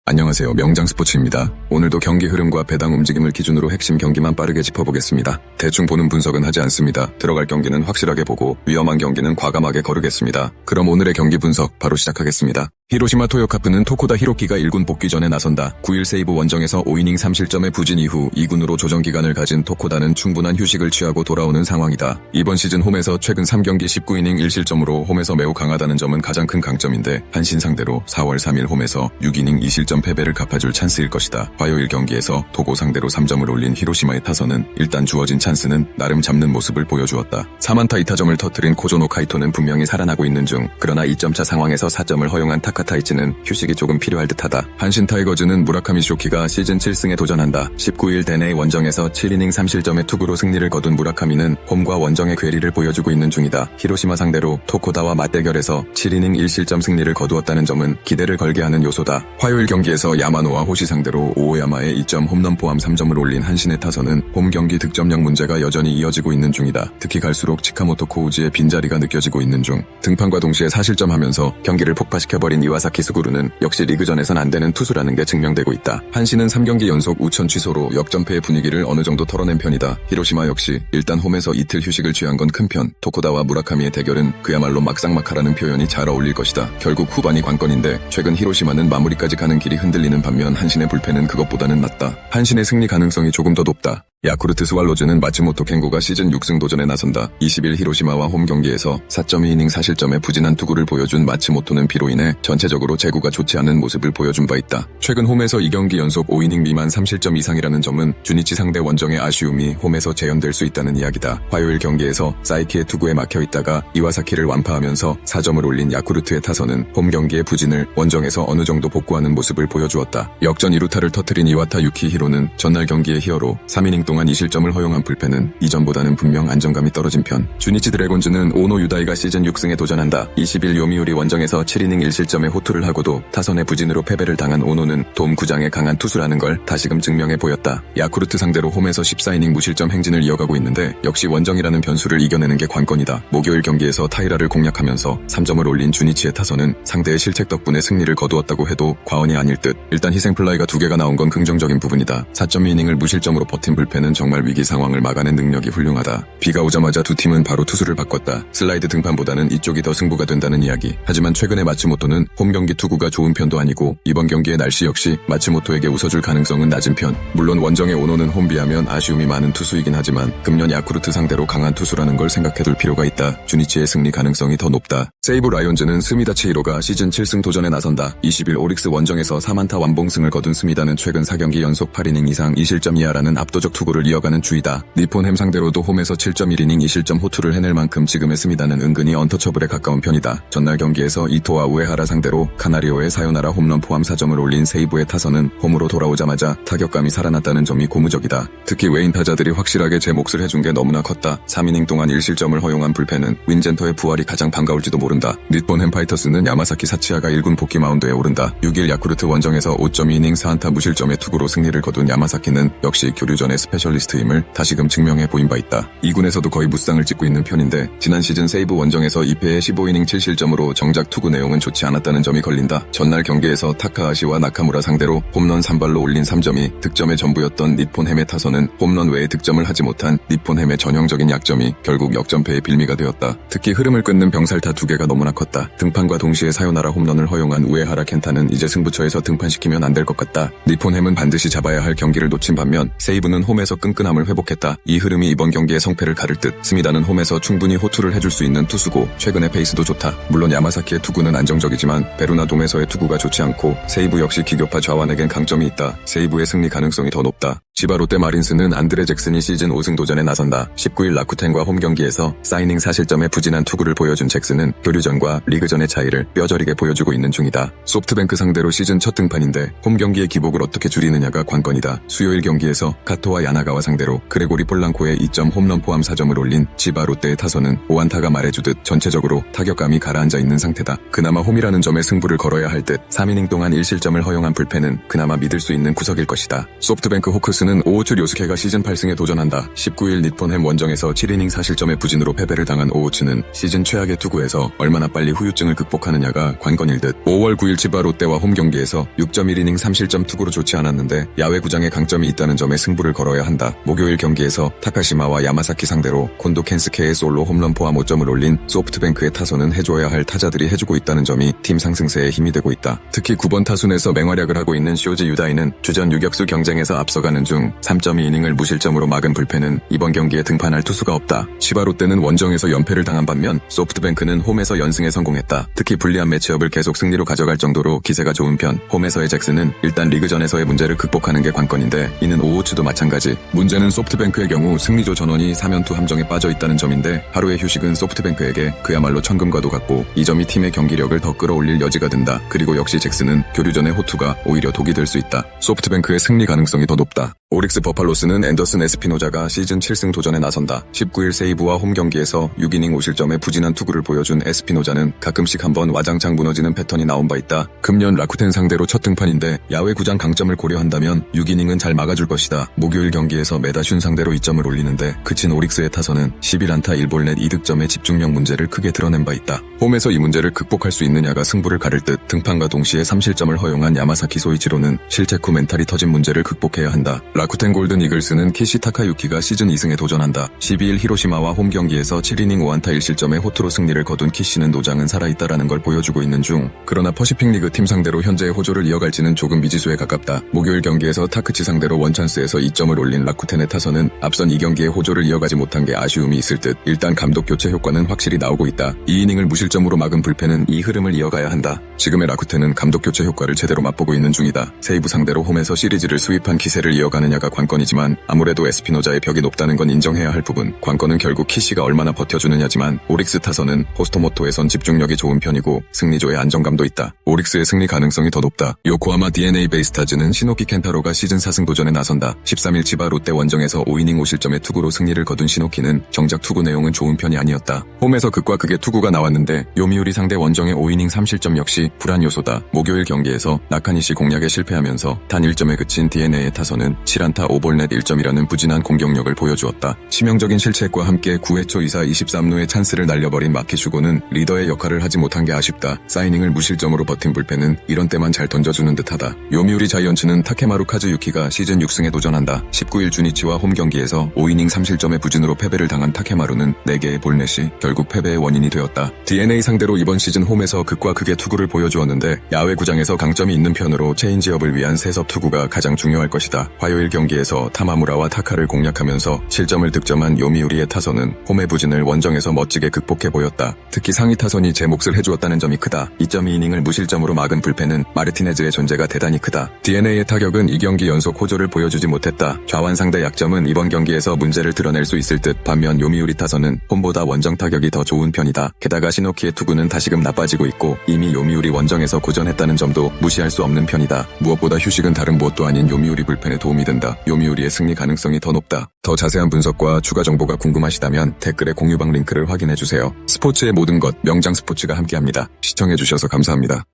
안녕하세요. 명장스포츠입니다. 오늘도 경기 흐름과 배당 움직임을 기준으로 핵심 경기만 빠르게 짚어보겠습니다. 대충 보는 분석은 하지 않습니다. 들어갈 경기는 확실하게 보고 위험한 경기는 과감하게 거르겠습니다. 그럼 오늘의 경기 분석 바로 시작하겠습니다. 히로시마 토요카프는 토코다 히로키가 1군 복귀 전에 나선다. 9일 세이브 원정에서 5이닝 3실점의 부진 이후 2군으로 조정기간을 가진 토코다는 충분한 휴식을 취하고 돌아오는 상황이다. 이번 시즌 홈에서 최근 3경기 19이닝 1실점으로 홈에서 매우 강하다는 점은 가장 큰 강점인데 한신 상대로 4월 3일 홈에서 6이닝 2실점 패배를 갚아줄 찬스일 것이다. 화요일 경기에서 토고 상대로 3점을 올린 히로시마의 타선은 일단 주어진 찬스는 나름 잡는 모습을 보여주었다. 4안타 2타점을 터뜨린 코조노 카이토는 분명히 살아나고 있는 중, 그러나 2점차 상황에서 4점을 허용한 타카타이치는 휴식이 조금 필요할 듯하다. 한신 타이거즈는 무라카미 쇼키가 시즌 7승에 도전한다. 19일 대내 원정에서 7이닝 3실점의 투구로 승리를 거둔 무라카미는 홈과 원정의 괴리를 보여주고 있는 중이다. 히로시마 상대로 토코다와 맞대결에서 7이닝 1실점 승리를 거두었다는 점은 기대를 걸게 하는 요소다. 화요일 경기에서 야마노와 호시 상대로 오오야마의 2점 홈런 포함 3점을 올린 한신의 타선은 홈 경기 득점력 문제가 여전히 이어지고 있는 중이다. 특히 갈수록 치카모토 코우지의 빈자리가 느껴지고 있는 중, 등판과 동시에 4실점하면서 경기를 폭파시켜버린 이와사키 스구루는 역시 리그전에선 안 되는 투수라는 게 증명되고 있다. 한신은 3경기 연속 우천 취소로 역전패의 분위기를 어느 정도 털어낸 편이다. 히로시마 역시 일단 홈에서 이틀 휴식을 취한 건 큰 편. 토코다와 무라카미의 대결은 그야말로 막상막하라는 표현이 잘 어울릴 것이다. 결국 후반이 관건인데 최근 히로시마는 마무리까지 가는 길이 흔들리는 반면 한신의 불펜은 그것보다는 낫다. 한신의 승리 가능성이 조금 더 높다. 야쿠르트 스왈로즈는 마츠모토 켄고가 시즌 6승 도전에 나선다. 20일 히로시마와 홈 경기에서 4.2이닝 4실점의 부진한 투구를 보여준 마츠모토는 비로 인해 전체적으로 제구가 좋지 않은 모습을 보여준 바 있다. 최근 홈에서 2경기 연속 5이닝 미만 3실점 이상이라는 점은 주니치 상대 원정의 아쉬움이 홈에서 재현될 수 있다는 이야기다. 화요일 경기에서 사이키의 투구에 막혀있다가 이와사키를 완파하면서 4점을 올린 야쿠르트의 타선은 홈 경기의 부진을 원정에서 어느 정도 복구하는 모습을 보여주었다. 역전 2루타를 터뜨린 이와타 유키히로는 전날 경기의 히어로, 3이닝 동안 2실점을 허용한 불펜은 이전보다는 분명 안정감이 떨어진 편. 주니치 드래곤즈는 오노 유다이가 시즌 6승에 도전한다. 20일 요미우리 원정에서 7이닝 1실점의 호투를 하고도 타선의 부진으로 패배를 당한 오노는 돔 구장의 강한 투수라는 걸 다시금 증명해 보였다. 야쿠르트 상대로 홈에서 14이닝 무실점 행진을 이어가고 있는데 역시 원정이라는 변수를 이겨내는 게 관건이다. 목요일 경기에서 타이라를 공략하면서 3점을 올린 주니치의 타선은 상대의 실책 덕분에 승리를 거두었다고 해도 과언이 아닐 듯. 일단 희생플라이가 2개가 나온 건 긍정적인 부분이다. 4.2이닝을 무실점으로 버틴 불펜은 정말 위기 상황을 막아낸 능력이 훌륭하다. 비가 오자마자 두 팀은 바로 투수를 바꿨다. 슬라이드 등판보다는 이쪽이 더 승부가 된다는 이야기. 하지만 최근에 마츠모토는 홈 경기 투구가 좋은 편도 아니고 이번 경기의 날씨 역시 마츠모토에게 웃어줄 가능성은 낮은 편. 물론 원정의 오노는 홈비하면 아쉬움이 많은 투수이긴 하지만 금년 야쿠르트 상대로 강한 투수라는 걸 생각해둘 필요가 있다. 주니치의 승리 가능성이 더 높다. 세이브 라이온즈는 스미다 치히로가 시즌 7승 도전에 나선다. 20일 오릭스 원정에서 4안타 완봉승을 거둔 스미다는 최근 4경기 연속 8이닝 이상 2실점 이하라는 압도적 투구를 이어가는 주이다. 니폰햄 상대로도 홈에서 7.1이닝 2실점 호투를 해낼 만큼 지금의 스미다는 은근히 언터처블에 가까운 편이다. 전날 경기에서 이토와 우에하라 상대로 카나리오의 사요나라 홈런 포함 4점을 올린 세이브의 타선은 홈으로 돌아오자마자 타격감이 살아났다는 점이 고무적이다. 특히 외인 타자들이 확실하게 제 몫을 해준 게 너무나 컸다. 3이닝 동안 1실점을 허용한 불펜은 윈젠터의 부활이 가장 반가울지도 모른다. 니폰햄 파이터스는 야마사키 사치야가 1군 복귀 마운드에 오른다. 6일 야쿠르트 원정에서 5.2이닝 4안타 무실점의 투구로 승리를 거둔 야마사키는 역시 교류전의 스페셜리스트임을 다시금 증명해 보인 바 있다. 2군에서도 거의 무쌍을 찍고 있는 편인데 지난 시즌 세이브 원정에서 2패에 15이닝 7실점으로 정작 투구 내용은 좋지 않았다는 점이 걸린다. 전날 경기에서 타카하시와 나카무라 상대로 홈런 3발로 올린 3점이 득점의 전부였던 니폰햄의 타선은 홈런 외에 득점을 하지 못한 니폰햄의 전형적인 약점이 결국 역전패의 빌미가 되었다. 특히 흐름을 끊는 병살타 2개가 너무나 컸다. 등판과 동시에 사요나라 홈런을 허용한 우에하라 켄타는 이제 승부처에서 등판시키면 안 될 것 같다. 니폰햄은 반드시 잡아야 할 경기를 놓친 반면 세이브는 홈에서 끈끈함을 회복했다. 이 흐름이 이번 경기의 성패를 가를 듯. 스미다는 홈에서 충분히 호투를 해줄 수 있는 투수고 최근의 페이스도 좋다. 물론 야마사키의 투구는 안정적이지만 베루나 돔에서의 투구가 좋지 않고 세이브 역시 기교파 좌완에겐 강점이 있다. 세이브의 승리 가능성이 더 높다. 지바 롯데 마린스는 안드레 잭슨이 시즌 5승 도전에 나선다. 19일 라쿠텐과 홈 경기에서 4이닝 4실점의 부진한 투구를 보여준 잭슨은 교류전과 리그전의 차이를 뼈저리게 보여주고 있는 중이다. 소프트뱅크 상대로 시즌 첫 등판인데 홈 경기의 기복을 어떻게 줄이느냐가 관건이다. 수요일 경기에서 카토와 야나가와 상대로 그레고리 폴랑코의 2점 홈런 포함 4점을 올린 지바 롯데의 타선은 오안타가 말해주듯 전체적으로 타격감이 가라앉아 있는 상태다. 그나마 홈이라는 점에 승부를 걸어야 할 듯. 3이닝 동안 1실점을 허용한 불펜은 그나마 믿을 수 있는 구석일 것이다. 소프트뱅크 호크스 버팔로스는 오호츠 료스케가 시즌 8승에 도전한다. 19일 니폰햄 원정에서 7이닝 4실점의 부진으로 패배를 당한 오호츠는 시즌 최악의 투구에서 얼마나 빨리 후유증을 극복하느냐가 관건일 듯. 5월 9일 치바 롯데와 홈 경기에서 6.1이닝 3실점 투구로 좋지 않았는데 야외 구장에 강점이 있다는 점에 승부를 걸어야 한다. 목요일 경기에서 타카시마와 야마사키 상대로 콘도 켄스케의 솔로 홈런 포함 5점을 올린 소프트뱅크의 타선은 해줘야 할 타자들이 해주고 있다는 점이 팀 상승세에 힘이 되고 있다. 특히 9번 타순에서 맹활약을 하고 있는 쇼지 유다이는 주전 유격수 경쟁에서 앞서가는 중 3.2이닝을 무실점으로 막은 불펜은 이번 경기에 등판할 투수가 없다. 치바 롯데는 원정에서 연패를 당한 반면 소프트뱅크는 홈에서 연승에 성공했다. 특히 불리한 매치업을 계속 승리로 가져갈 정도로 기세가 좋은 편. 홈에서의 잭슨은 일단 리그전에서의 문제를 극복하는 게 관건인데 이는 오호츠도 마찬가지. 문제는 소프트뱅크의 경우 승리조 전원이 3연투 함정에 빠져 있다는 점인데 하루의 휴식은 소프트뱅크에게 그야말로 천금과도 같고 이 점이 팀의 경기력을 더 끌어올릴 여지가 된다. 그리고 역시 잭슨은 교류전의 호투가 오히려 독이 될 수 있다. 소프트뱅크의 승리 가능성이 더 높다. 오릭스 버팔로스는 앤더슨 에스피노자가 시즌 7승 도전에 나선다. 19일 세이브와 홈 경기에서 6이닝 5실점의 부진한 투구를 보여준 에스피노자는 가끔씩 한번 와장창 무너지는 패턴이 나온 바 있다. 금년 라쿠텐 상대로 첫 등판인데 야외 구장 강점을 고려한다면 6이닝은 잘 막아줄 것이다. 목요일 경기에서 메다슌 상대로 2점을 올리는데 그친 오릭스의 타선은 11안타 1볼넷 2득점의 집중력 문제를 크게 드러낸 바 있다. 홈에서 이 문제를 극복할 수 있느냐가 승부를 가를 듯. 등판과 동시에 3실점을 허용한 야마사키 소이치로는 실책 후 멘탈이 터진 문제를 극복해야 한다. 라쿠텐 골든 이글스는 키시 타카유키가 시즌 2승에 도전한다. 12일 히로시마와 홈 경기에서 7이닝 5안타 1실점의 호투로 승리를 거둔 키시는 노장은 살아있다라는 걸 보여주고 있는 중. 그러나 퍼시픽 리그 팀 상대로 현재의 호조를 이어갈지는 조금 미지수에 가깝다. 목요일 경기에서 타크치 상대로 원찬스에서 2점을 올린 라쿠텐의 타선은 앞선 2경기의 호조를 이어가지 못한 게 아쉬움이 있을 듯. 일단 감독 교체 효과는 확실히 나오고 있다. 2이닝을 무실점으로 막은 불펜은 이 흐름을 이어가야 한다. 지금의 라쿠텐은 감독 교체 효과를 제대로 맛보고 있는 중이다. 세이브 상대로 홈에서 시리즈를 수입한 기세를 이어가느냐가 관건이지만 아무래도 에스피노자의 벽이 높다는 건 인정해야 할 부분. 관건은 결국 키시가 얼마나 버텨주느냐지만 오릭스 타선은 포스토모토에선 집중력이 좋은 편이고 승리조의 안정감도 있다. 오릭스의 승리 가능성이 더 높다. 요코하마 DNA 베이스타즈는 시노키 켄타로가 시즌 4승 도전에 나선다. 13일 치바 롯데 원정에서 5이닝 5실점의 투구로 승리를 거둔 시노키는 정작 투구 내용은 좋은 편이 아니었다. 홈에서 극과 극의 투구가 나왔는데 요미우리 상대 원정의 5이닝 3실점 역시 불안 요소다. 목요일 경기에서 나카니시 공략에 실패하면서 단 1점에 그친 DNA의 타선은 7안타 5볼넷 1점이라는 부진한 공격력을 보여주었다. 치명적인 실책과 함께 9회 초 2사 23루의 찬스를 날려버린 마키슈고는 리더의 역할을 하지 못한 게 아쉽다. 사이닝을 무실점으로 버틴 불펜은 이런 때만 잘 던져주는 듯하다. 요미우리 자이언츠는 타케마루 카즈유키가 시즌 6승에 도전한다. 19일 주니치와 홈 경기에서 5이닝 3실점의 부진으로 패배를 당한 타케마루는 4개의 볼넷이 결국 패배의 원인이 되었다. DNA 상대로 이번 시즌 홈에서 극과 극의 투구를 보여주었는데 야외 구장에서 강점이 있는 편으로 체인지업을 위한 세섭 투구가 가장 중요할 것이다. 화요일 경기에서 타마무라와 타카를 공략하면서 7점을 득점한 요미우리의 타선은 홈의 부진을 원정에서 멋지게 극복해 보였다. 특히 상위 타선이 제 몫을 해주었다는 점이 크다. 2.2이닝을 무실점으로 막은 불펜은 마르티네즈의 존재가 대단히 크다. DNA의 타격은 2경기 연속 호조를 보여주지 못했다. 좌완 상대 약점은 이번 경기에서 문제를 드러낼 수 있을 듯. 반면 요미우리 타선은 홈보다 원정 타격이 더 좋은 편이다. 게다가 시노키의 투구는 다시금 나빠지고 있고 이미 요미우리 원정에서 고전했다는 점도 무시할 수 없는 편이다. 무엇보다 휴식은 다른 무엇도 아닌 요미우리 불펜에 도움이 된다. 요미우리의 승리 가능성이 더 높다. 더 자세한 분석과 추가 정보가 궁금하시다면 댓글에 공유방 링크를 확인해주세요. 스포츠의 모든 것 명장 스포츠가 함께합니다. 시청해주셔서 감사합니다.